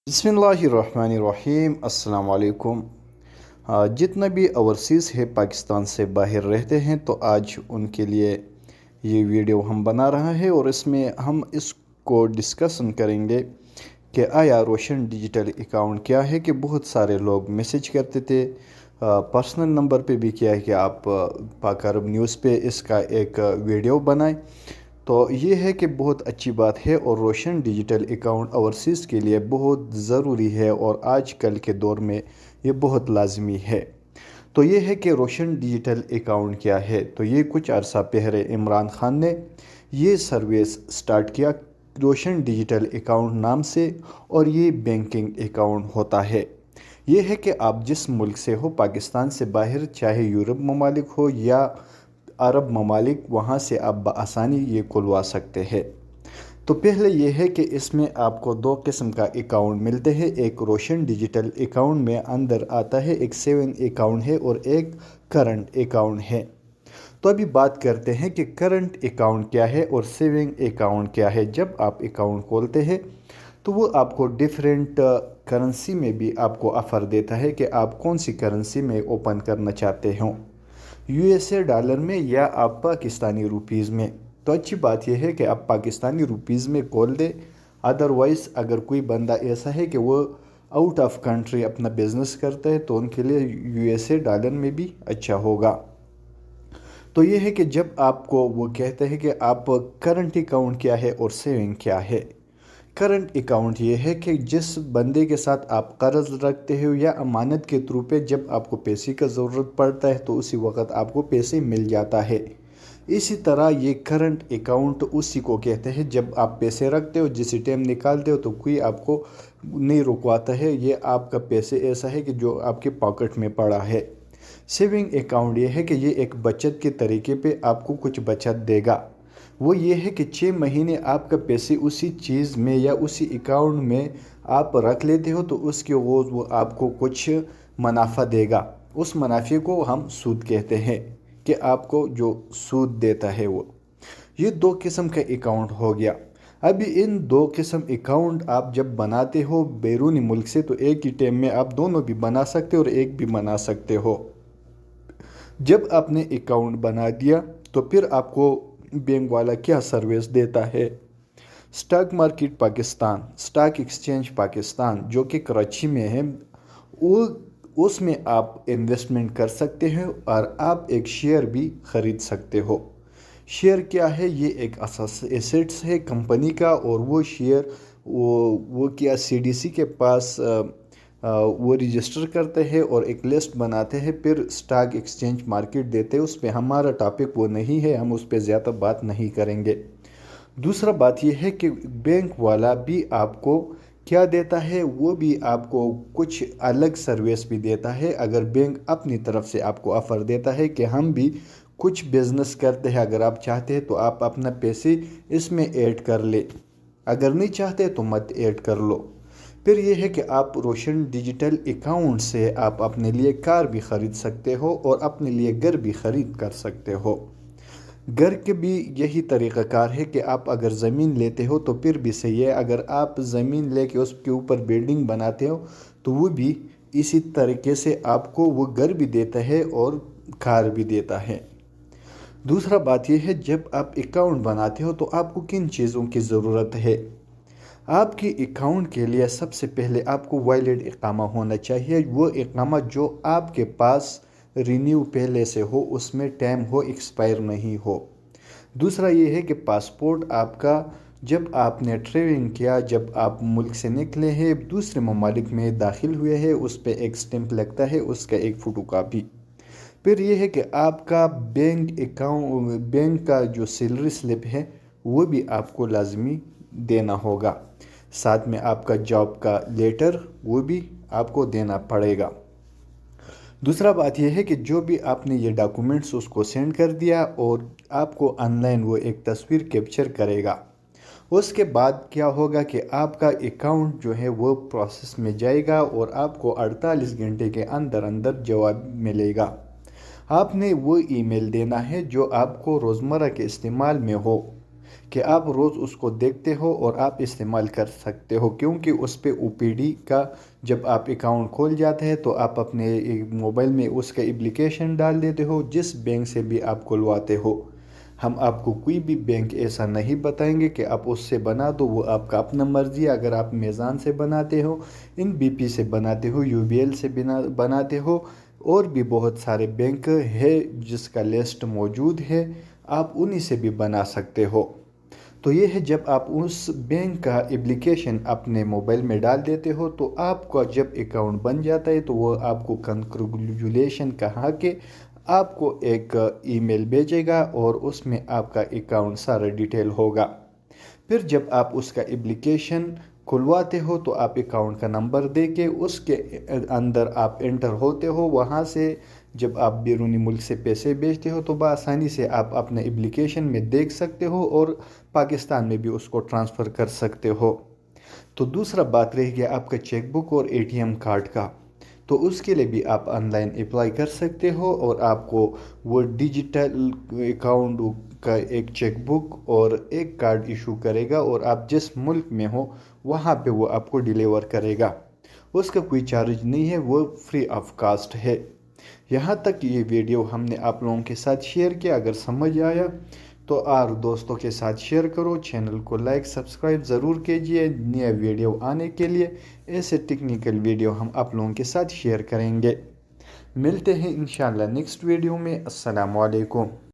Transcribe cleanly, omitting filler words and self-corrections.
बिस्मिल्लाहिर्रहमानिर्रहीम अस्सलाम वालेकुम। जितना भी ओवरसीज़ है पाकिस्तान से बाहर रहते हैं तो आज उनके लिए ये वीडियो हम बना रहा है और इसमें हम इसको डिस्कसन करेंगे कि आया रोशन डिजिटल अकाउंट क्या है। कि बहुत सारे लोग मैसेज करते थे, पर्सनल नंबर पे भी किया है कि आप पाक अरब न्यूज़ पे इसका एक वीडियो बनाएं। तो ये है कि बहुत अच्छी बात है और रोशन डिजिटल अकाउंट ओवरसीज़ के लिए बहुत ज़रूरी है और आजकल के दौर में ये बहुत लाजमी है। तो ये है कि रोशन डिजिटल अकाउंट क्या है। तो ये कुछ अरसा पहले इमरान खान ने ये सर्विस स्टार्ट किया रोशन डिजिटल अकाउंट नाम से, और ये बैंकिंग अकाउंट होता है। ये है कि आप जिस मुल्क से हो, पाकिस्तान से बाहर, चाहे यूरोप ममालिक हो या अरब ममालिक, वहाँ से आप बआसानी ये खुलवा सकते हैं। तो पहले ये है कि इसमें आपको दो किस्म का अकाउंट मिलते हैं। एक रोशन डिजिटल अकाउंट में अंदर आता है, एक सेविंग अकाउंट है और एक करंट अकाउंट है। तो अभी बात करते हैं कि करंट अकाउंट क्या है और सेविंग अकाउंट क्या है। जब आप अकाउंट खोलते हैं तो वो आपको डिफरेंट करेंसी में भी आपको ऑफ़र देता है कि आप कौन सी करेंसी में ओपन करना चाहते हो, यूएसए डॉलर में या आप पाकिस्तानी रुपीज़ में। तो अच्छी बात यह है कि आप पाकिस्तानी रुपीज़ में खोल दे। अदरवाइज़ अगर कोई बंदा ऐसा है कि वो आउट ऑफ कंट्री अपना बिज़नेस करता है तो उनके लिए यूएसए डॉलर में भी अच्छा होगा। तो ये है कि जब आपको वो कहते हैं कि आप करंट अकाउंट क्या है और सेविंग क्या है। करंट अकाउंट ये है कि जिस बंदे के साथ आप कर्ज रखते हो या अमानत के थ्रू पे जब आपको पैसे का ज़रूरत पड़ता है तो उसी वक्त आपको पैसे मिल जाता है। इसी तरह ये करंट अकाउंट उसी को कहते हैं जब आप पैसे रखते हो, जिस टाइम निकालते हो तो कोई आपको नहीं रुकवाता है। ये आपका पैसे ऐसा है कि जो आपके पॉकेट में पड़ा है। सेविंग अकाउंट ये है कि ये एक बचत के तरीके पे आपको कुछ बचत देगा। वो ये है कि 6 महीने आपका पैसे उसी चीज़ में या उसी अकाउंट में आप रख लेते हो तो उसके वो आपको कुछ मुनाफा देगा। उस मुनाफे को हम सूद कहते हैं कि आपको जो सूद देता है वो। ये दो किस्म का अकाउंट हो गया। अभी इन दो किस्म अकाउंट आप जब बनाते हो बैरूनी मुल्क से तो एक ही टाइम में आप दोनों भी बना सकते हो और एक भी बना सकते हो। जब आपने अकाउंट बना दिया तो फिर आपको बैंक वाला क्या सर्विस देता है। Stock market Pakistan, stock exchange Pakistan जो कि कराची में है, वो उसमें आप इन्वेस्टमेंट कर सकते हो और आप एक शेयर भी ख़रीद सकते हो। शेयर क्या है? ये एक एसेट्स है कंपनी का, और वो शेयर वो क्या सीडीसी के पास वो रजिस्टर करते हैं और एक लिस्ट बनाते हैं, फिर स्टॉक एक्सचेंज मार्केट देते हैं। उस पर हमारा टॉपिक वो नहीं है, हम उस पर ज़्यादा बात नहीं करेंगे। दूसरा बात यह है कि बैंक वाला भी आपको क्या देता है, वो भी आपको कुछ अलग सर्विस भी देता है। अगर बैंक अपनी तरफ से आपको ऑफ़र देता है कि हम भी कुछ बिज़नेस करते हैं, अगर आप चाहते हैं तो आप अपना पैसे इसमें ऐड कर ले, अगर नहीं चाहते तो मत ऐड कर लो। फिर ये है कि आप रोशन डिजिटल अकाउंट से आप अपने लिए कार भी ख़रीद सकते हो और अपने लिए घर भी ख़रीद कर सकते हो। घर के भी यही तरीक़ाकार है कि आप अगर ज़मीन लेते हो तो फिर भी सही है। अगर आप ज़मीन लेके उसके ऊपर बिल्डिंग बनाते हो तो वो भी इसी तरीके से आपको वो घर भी देता है और कार भी देता है। दूसरा बात यह है, जब आप अकाउंट बनाते हो तो आपको किन चीज़ों की ज़रूरत है। आपकी अकाउंट के लिए सबसे पहले आपको वैलिड इकामा होना चाहिए। वो इकामा जो आपके पास रिन्यू पहले से हो, उसमें टाइम हो, एक्सपायर नहीं हो। दूसरा ये है कि पासपोर्ट आपका जब आपने ट्रैवलिंग किया, जब आप मुल्क से निकले हैं, दूसरे ममालिक में दाखिल हुए हैं, उस पर एक स्टैंप लगता है, उसका एक फ़ोटो कापी। फिर ये है कि आपका बैंक का जो सैलरी स्लिप है वो भी आपको लाजमी देना होगा। साथ में आपका जॉब का लेटर वो भी आपको देना पड़ेगा। दूसरा बात यह है कि जो भी आपने ये डॉक्यूमेंट्स उसको सेंड कर दिया और आपको ऑनलाइन वो एक तस्वीर कैप्चर करेगा। उसके बाद क्या होगा कि आपका अकाउंट जो है वो प्रोसेस में जाएगा और आपको 48 घंटे के अंदर अंदर जवाब मिलेगा। आपने वो ईमेल देना है जो आपको रोज़मर्रा के इस्तेमाल में हो। کہ آپ روز اس کو دیکھتے ہو اور آپ استعمال کر سکتے ہو، کیونکہ اس پہ OPD کا جب آپ اکاؤنٹ کھول جاتے ہیں تو آپ اپنے موبائل میں اس کا اپلیکیشن ڈال دیتے ہو، جس بینک سے بھی آپ کھلواتے ہو۔ ہم آپ کو کوئی بھی بینک ایسا نہیں بتائیں گے کہ آپ اس سے بنا دو، وہ آپ کا اپنا مرضی ہے۔ اگر آپ میزان سے بناتے ہو، NBP سے بناتے ہو، UBL سے بناتے ہو، اور بھی بہت سارے بینک ہے جس کا لسٹ موجود ہے، آپ انہی سے بھی بنا سکتے ہو۔ تو یہ ہے، جب آپ اس بینک کا اپلیکیشن اپنے موبائل میں ڈال دیتے ہو تو آپ کا جب اکاؤنٹ بن جاتا ہے تو وہ آپ کو کنگریچولیشن کہا کہ آپ کو ایک ای میل بھیجے گا اور اس میں آپ کا اکاؤنٹ سارا ڈیٹیل ہوگا۔ پھر جب آپ اس کا اپلیکیشن کھلواتے ہو تو آپ اکاؤنٹ کا نمبر دے کے اس کے اندر آپ انٹر ہوتے ہو، وہاں سے جب آپ بیرونی ملک سے پیسے بھیجتے ہو تو بآسانی سے آپ اپنے اپلیکیشن میں دیکھ سکتے ہو اور پاکستان میں بھی اس کو ٹرانسفر کر سکتے ہو۔ تو دوسرا بات رہ گیا آپ کا چیک بک اور ATM کارڈ کا، تو اس کے لیے بھی آپ آن لائن اپلائی کر سکتے ہو، اور آپ کو وہ ڈیجیٹل اکاؤنٹ کا ایک چیک بک اور ایک کارڈ ایشو کرے گا، اور آپ جس ملک میں ہو وہاں پہ وہ آپ کو ڈیلیور کرے گا۔ اس کا کوئی چارج نہیں ہے، وہ فری آف کاسٹ ہے۔ یہاں تک یہ ویڈیو ہم نے آپ لوگوں کے ساتھ شیئر کیا، اگر سمجھ آیا تو اور دوستوں کے ساتھ شیئر کرو، چینل کو لائک سبسکرائب ضرور کیجئے نیا ویڈیو آنے کے لیے۔ ایسے ٹیکنیکل ویڈیو ہم آپ لوگوں کے ساتھ شیئر کریں گے۔ ملتے ہیں انشاءاللہ نیکسٹ ویڈیو میں۔ السلام علیکم۔